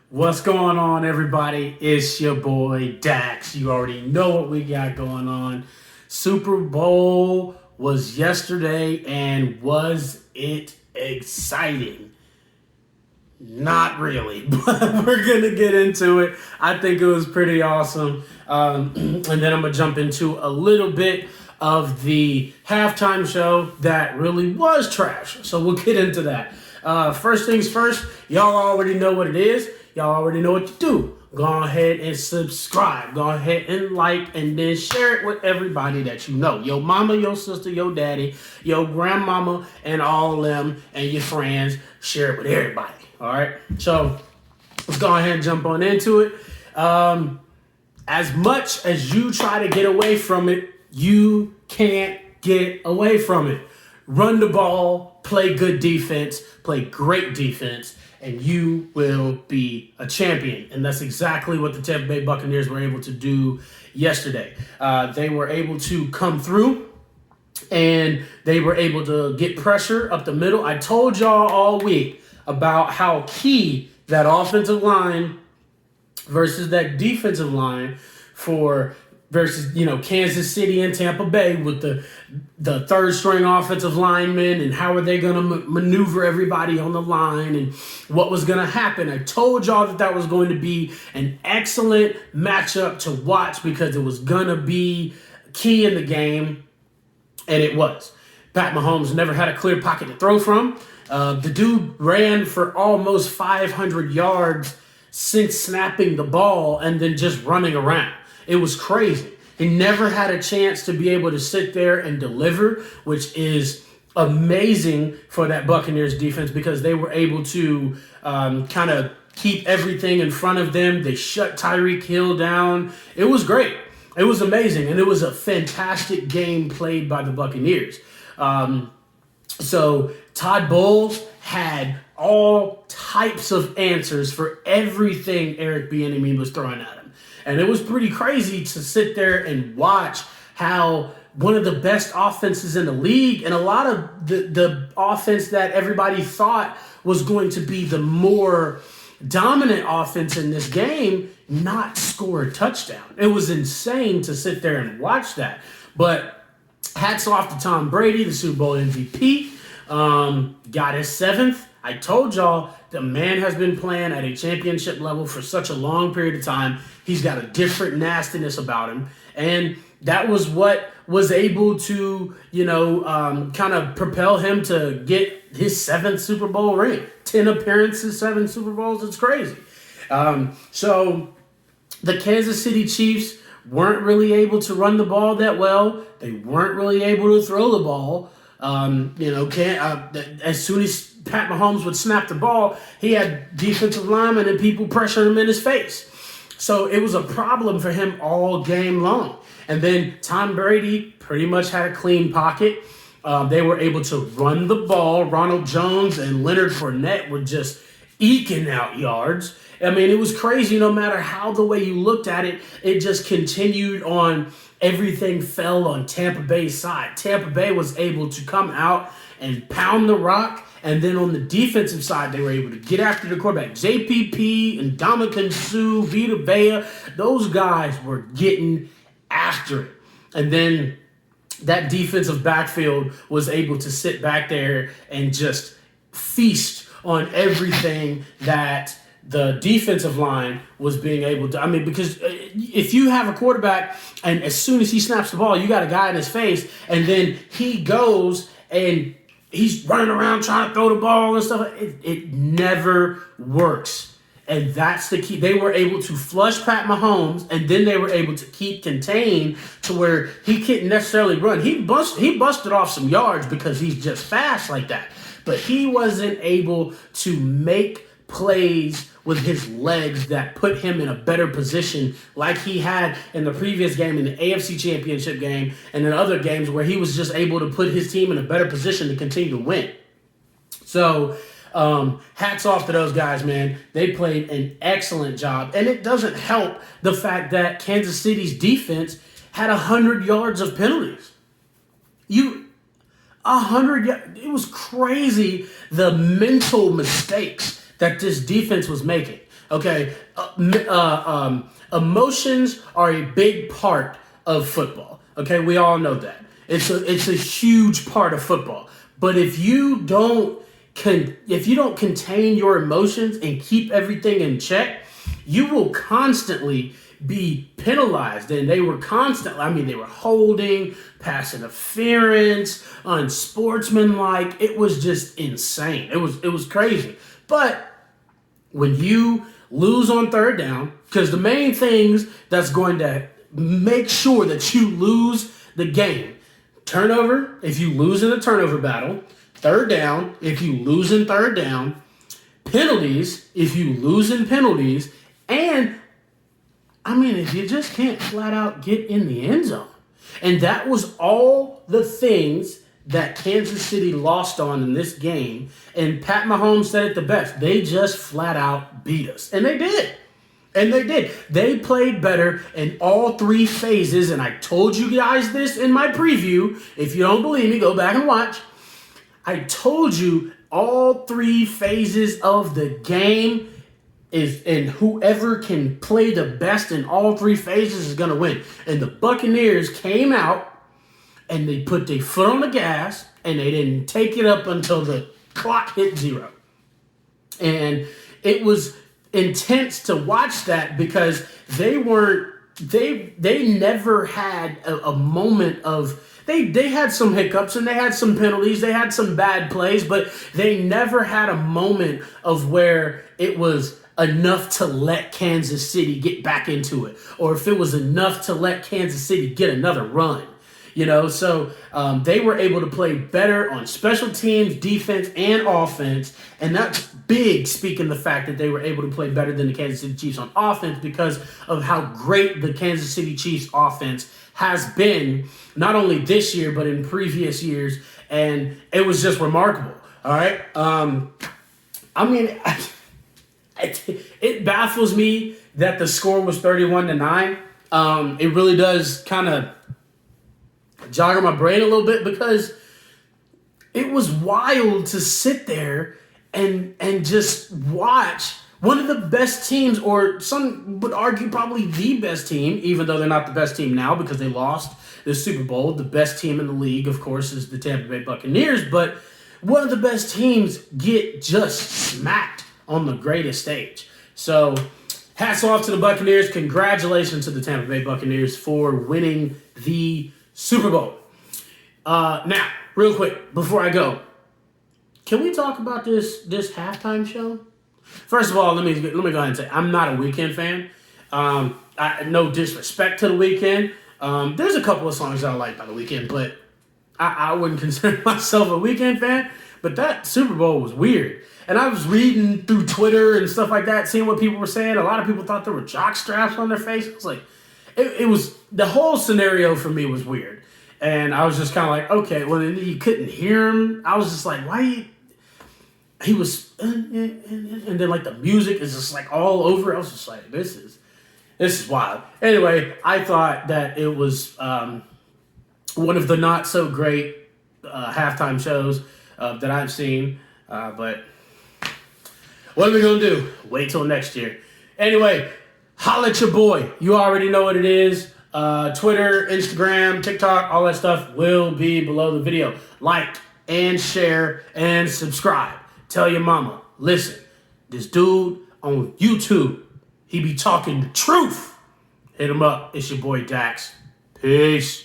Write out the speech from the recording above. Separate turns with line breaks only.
What's going on, everybody? It's your boy Dax. You already know what we got going on. Super Bowl was yesterday, and was it exciting? Not really, but we're going to get into it. I think it was pretty awesome. And then I'm going to jump into a little bit of the halftime show that really was trash. So we'll get into that. First things first, y'all already know what it is. Y'all already know what to do. Go ahead and subscribe. Go ahead and like, and then share it with everybody that you know. Your mama, your sister, your daddy, your grandmama, and all of them, and your friends. Share it with everybody. All right? So let's go ahead and jump on into it. As much as you try to get away from it, you can't get away from it. Run the ball, play good defense, play great defense, and you will be a champion. And that's exactly what the Tampa Bay Buccaneers were able to do yesterday. They were able to come through, and they were able to get pressure up the middle. I told y'all all week about how key that offensive line versus that defensive line versus Kansas City and Tampa Bay with the third string offensive linemen, and how are they going to maneuver everybody on the line and what was going to happen. I told y'all that was going to be an excellent matchup to watch because it was going to be key in the game, and it was. Pat Mahomes never had a clear pocket to throw from. The dude ran for almost 500 yards since snapping the ball and then just running around. It was crazy. He never had a chance to be able to sit there and deliver, which is amazing for that Buccaneers defense because they were able to kind of keep everything in front of them. They shut Tyreek Hill down. It was great. It was amazing, and it was a fantastic game played by the Buccaneers. So Todd Bowles had all types of answers for everything Eric Bieniemy was throwing at him. And it was pretty crazy to sit there and watch how one of the best offenses in the league, and a lot of the offense that everybody thought was going to be the more dominant offense in this game, not score a touchdown. It was insane to sit there and watch that. But hats off to Tom Brady, the Super Bowl MVP. Got his seventh. I told y'all the man has been playing at a championship level for such a long period of time. He's got a different nastiness about him. And that was what was able to, kind of propel him to get his seventh Super Bowl ring. 10 appearances, 7 Super Bowls. It's crazy. So the Kansas City Chiefs weren't really able to run the ball that well. They weren't really able to throw the ball. As soon as Pat Mahomes would snap the ball, he had defensive linemen and people pressuring him in his face. So it was a problem for him all game long. And then Tom Brady pretty much had a clean pocket. They were able to run the ball. Ronald Jones and Leonard Fournette were just eking out yards. I mean, it was crazy. No matter how the way you looked at it, it just continued on. Everything fell on Tampa Bay's side. Tampa Bay was able to come out and pound the rock. And then on the defensive side, they were able to get after the quarterback. JPP and Ndamukong Suh, Vita Vea, those guys were getting after it. And then that defensive backfield was able to sit back there and just feast on everything that the defensive line was being able to. I mean, because if you have a quarterback and as soon as he snaps the ball, you got a guy in his face, and then he goes and he's running around trying to throw the ball and stuff, it never works. And that's the key. They were able to flush Pat Mahomes, and then they were able to keep contained to where he couldn't necessarily run. He busted off some yards because he's just fast like that. But he wasn't able to make plays with his legs that put him in a better position like he had in the previous game, in the AFC Championship game, and in other games where he was just able to put his team in a better position to continue to win. So hats off to those guys, man. They played an excellent job. And it doesn't help the fact that Kansas City's defense had 100 yards of penalties. 100 yards. It was crazy the mental mistakes that this defense was making. Okay, emotions are a big part of football. Okay, we all know that. It's a huge part of football. But if you don't contain your emotions and keep everything in check, you will constantly be penalized. And they were constantly, I mean, they were holding, pass interference, unsportsmanlike. It was just insane. It was crazy. But when you lose on third down, because the main things that's going to make sure that you lose the game, turnover, if you lose in a turnover battle, third down, if you lose in third down, penalties, if you lose in penalties, and I mean, if you just can't flat out get in the end zone. And that was all the things that Kansas City lost on in this game. And Pat Mahomes said it the best. They just flat out beat us. And they did. And they did. They played better in all three phases. And I told you guys this in my preview. If you don't believe me, go back and watch. I told you all three phases of the game is, and whoever can play the best in all three phases is going to win. And the Buccaneers came out and they put their foot on the gas and they didn't take it up until the clock hit 0. And it was intense to watch that because they never had a moment of, they had some hiccups and they had some penalties, they had some bad plays, but they never had a moment of where it was enough to let Kansas City get back into it, or if it was enough to let Kansas City get another run. So they were able to play better on special teams, defense, and offense. And that's big, speaking of the fact that they were able to play better than the Kansas City Chiefs on offense because of how great the Kansas City Chiefs offense has been, not only this year, but in previous years. And it was just remarkable. All right. It baffles me that the score was 31-9. It really does kind of jog my brain a little bit because it was wild to sit there and just watch one of the best teams, or some would argue probably the best team, even though they're not the best team now because they lost the Super Bowl. The best team in the league, of course, is the Tampa Bay Buccaneers, but one of the best teams get just smacked on the greatest stage. So hats off to the Buccaneers. Congratulations to the Tampa Bay Buccaneers for winning the Super Bowl. Now, real quick, before I go, can we talk about this halftime show? First of all, let me go ahead and say I'm not a Weeknd fan. No disrespect to the Weeknd. There's a couple of songs that I like by the Weeknd, but I wouldn't consider myself a Weeknd fan. But that Super Bowl was weird. And I was reading through Twitter and stuff like that, seeing what people were saying. A lot of people thought there were jock straps on their face. I was like, it was, the whole scenario for me was weird. And I was just kind of like, okay, well, then you couldn't hear him. I was just like, why? He was, and then like the music is just like all over. I was just like, this is wild. Anyway, I thought that it was one of the not so great halftime shows that I've seen. But what are we going to do? Wait till next year. Anyway, holla at your boy. You already know what it is. Twitter, Instagram, TikTok, all that stuff will be below the video. Like and share and subscribe. Tell your mama, listen, this dude on YouTube, he be talking the truth. Hit him up. It's your boy Dax. Peace.